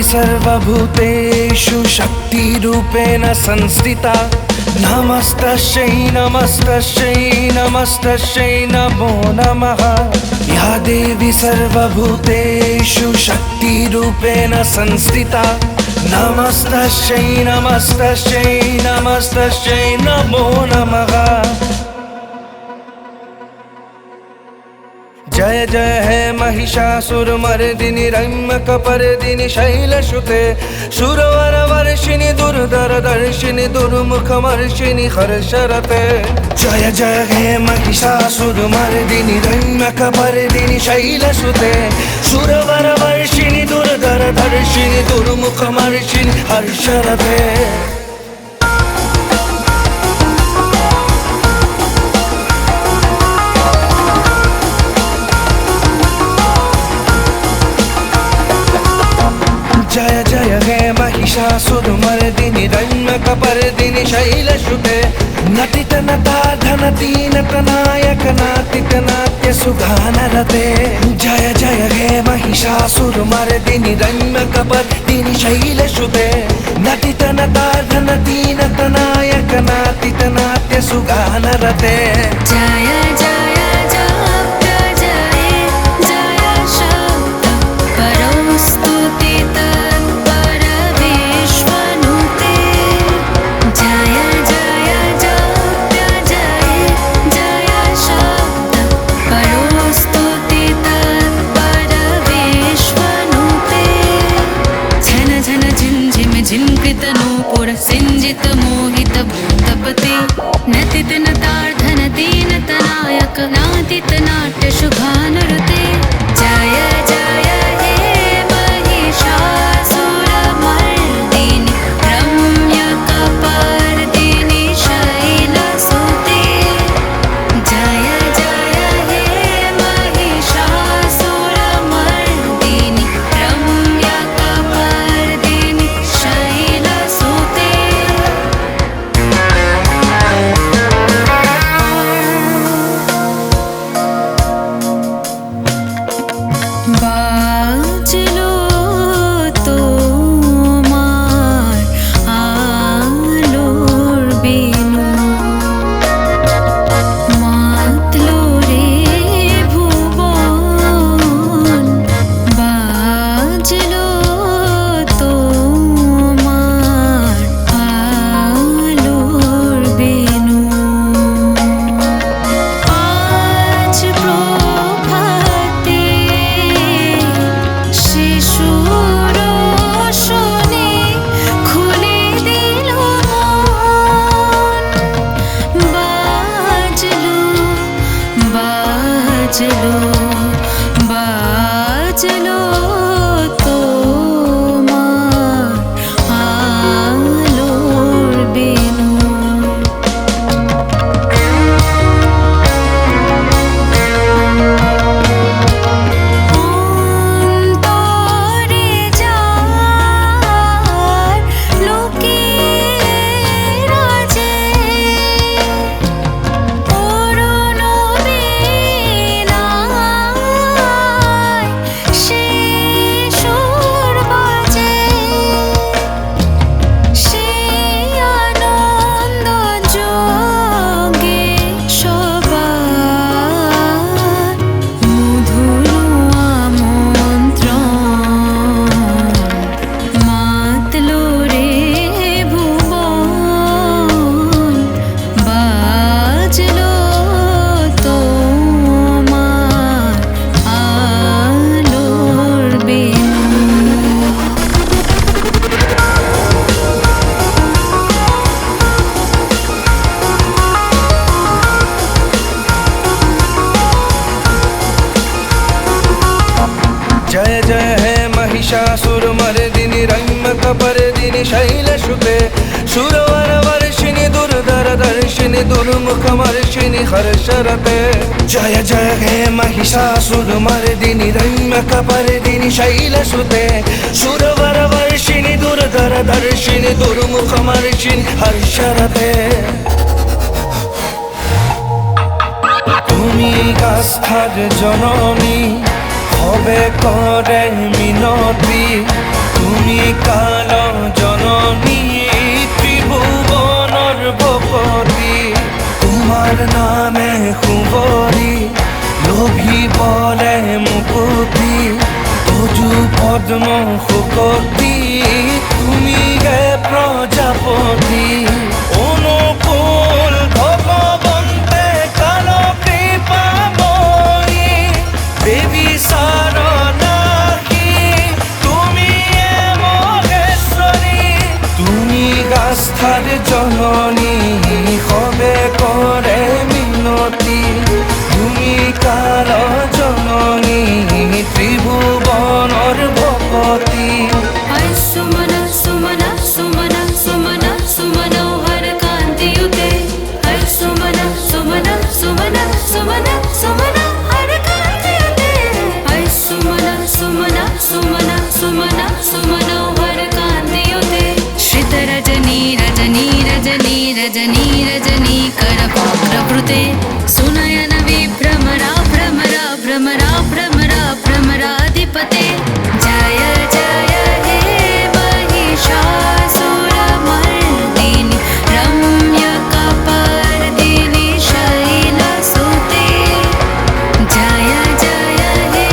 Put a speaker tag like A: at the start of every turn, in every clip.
A: सर्वभूतेषु शक्तिरूपेण संस्थिता नमस्तस्यै नमस्तस्यै नमस्तस्यै नमो नमः। या देवी सर्वभूतेषु शक्तिरूपेण संस्थिता नमस्तस्यै नमस्तस्यै नमस्तस्यै नमो नमः। जय जय हे महिषासुरमर्दिनि रम्यकपर्दिनि शैलसुते सुरवरवर्षिणि दुर्धरदर्शिनि दुर्मुखमर्षिणि हर्षरते। जय जय हे महिषासुरमर्दिनि रम्यकपर्दिनि शैलसुते सुरवरवर्षिणि दुर्धरदर्शिनि दुर्मुखमर्षिणि हर्षरते। जय जय हे महिषासुरमर्दिनि रम्यकपर्दिनि शैलसुते नटितनताधनतीनतनायकनातितनाट्यसुगानरते। जय जय हे महिषासुरमर्दिनि रम्यकपर्दिनि शैलसुते नटितनताधनतीनतनायकनातितनाट्यसुगानरते।
B: जय जय झिंकृतनूपुर सिंजित मोहित भूतपते नतितनतार्धनतीनतनायक नातितनाट्यसुगानरते। जय जय हे महिषासुरमर्दिनि रम्यकपर्दिनि शैलसुते। जय जय हे महिषासुरमर्दिनि रम्यकपर्दिनि शैलसुते। बाजलो तोमार आलोर बिनु मातलो रे भुवन। बाजलो तोमार आलोर बिनु आज प्रभाते শিশুর শোনে খুলে দিল মন। বাজলো বাজলো বাজলো তোমার আলোর বিনু। অন্তরে যার লোকের আছে অরুণ বীণায় সে সুর বাজে। সেই আনন্দ যোগে সবার মধুর আমন্ত্রণ। মাতলো রে ভুবন বাজলো তোমার আলোর বিনু।
A: जय जय हे महिषासुरमर्दिनि रम्यकपर्दिनि शैलसुते सुरवरवर्षिणि दुर्धरदर्शिनि दुर्मुखमर्षिणि हर्षरते। जय जय हे महिषासुरमर्दिनि रम्यकपर्दिनि शैलसुते सुरवरवर्षिणि दुर्धरदर्शिनि दुर्मुखमर्षिणि हर्षरते। তুমি কাষ্ঠার জননী হবে করে মিনতি তুমি কাল জননী ত্রিভুবনৰ ভকতি তোমাৰ নামে শুভৰি লোভিবলে মুকুতি তজু পদ্ম শুকতি তুমি হে প্ৰজাপতি অনুকূল ভগৱন্তে কাল কৃপাময়ী দেৱী শৰণাৰ্থী তুমি মহেশ্বৰী তুমি আস্থাৰ জননী সবে কৰে মিনতি তুমি কাল জননী ত্রিভুবনৰ ভকতি
B: ऐ सुमन सुमन सुमन सुमन सुमनोहर कान्तियुते ऐ सुमन सुमन सुमन सुमन सुमनोहर कान्तियुते ऐ सुमन सुमन सुमन सुमन सुमनोहर कान्तियुते श्रित रजनी रजनी रजनी रजनी रजनी करपाग्रभृते सुनयन विभ्रमरा भ्रमरा भ्रमरा भ्रमरा भ्रमराधिपते जय जय हे महिषासुरमर्दिनि रम्यकपर्दिनि शैलसुते जय जय हे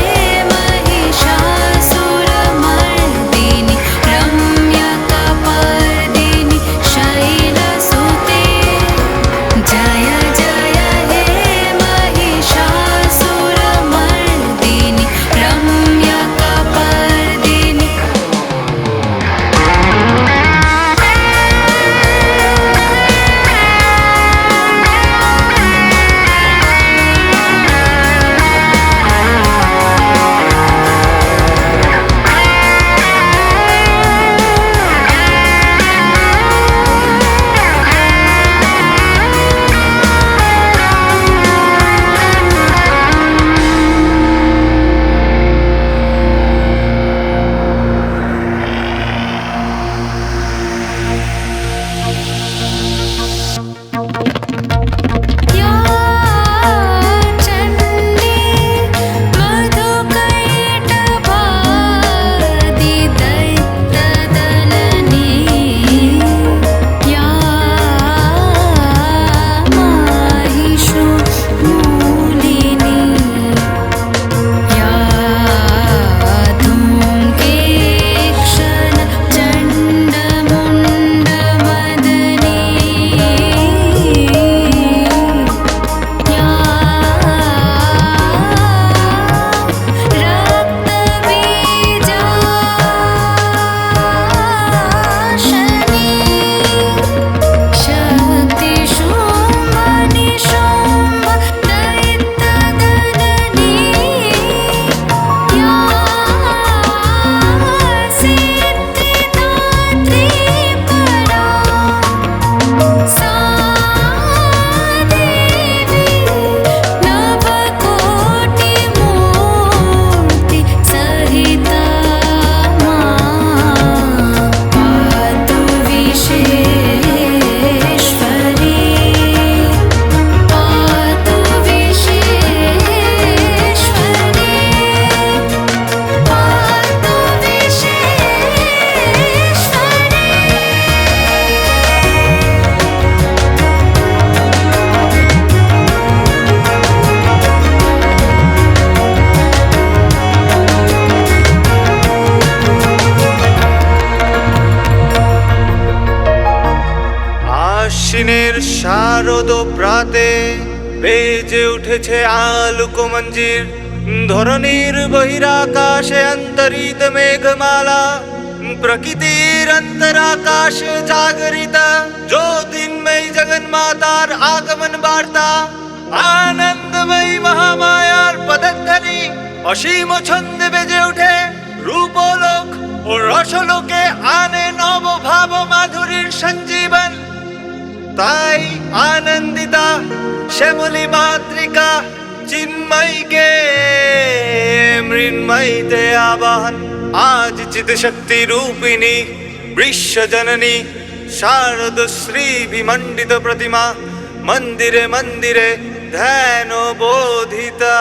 B: महिषासुरमर्दिनि रम्यकपर्दिनि शैलसुते जय जय हे महिषासुरमर्दिनि रम्यकपर्दिनि या चण्डी मधुकैटभादिदैत्यदलनी या माहिषुमूलिनी या धूम्केक्षण चण्डमुण्डमदनी या रक्तबीजाशनी शक्तिशुम्भ निशुम्भ दैत्यदलनी या सिद्धिदात्री परा सा देवी नवकोटिमूर्ति सहिता पातु विश्वेश्वरी पातु विश्वेश्वरी पातु
A: আশ্বিনের শারদ প্রাতে বেজে উঠেছে আলোক মঞ্জির ধরণীর বহিরাকাশে অন্তরিত মেঘমালা প্রকৃতির অন্তরাকাশ জাগরিত জ্যোতির্ময়ী জগন্মাতার আগমন বার্তা আনন্দময়ী মহামায়ার পদধ্বনি অসীম ছন্দে বেজে ওঠে রূপলোক ও রসলোকে আনে নব ভাব মাধুরীর সঞ্জীবন তাই আনন্দিতা শ্যামলী মাতৃকা চিন্ময়ীকে মৃন্ময়ীতে আবাহন আজ চিত শক্তি রূপিণী বৃষ্যজননী শারদ শ্রী বিমণ্ডিত প্রতিমা মন্দিরে মন্দিরে ধ্যান বোধিতা।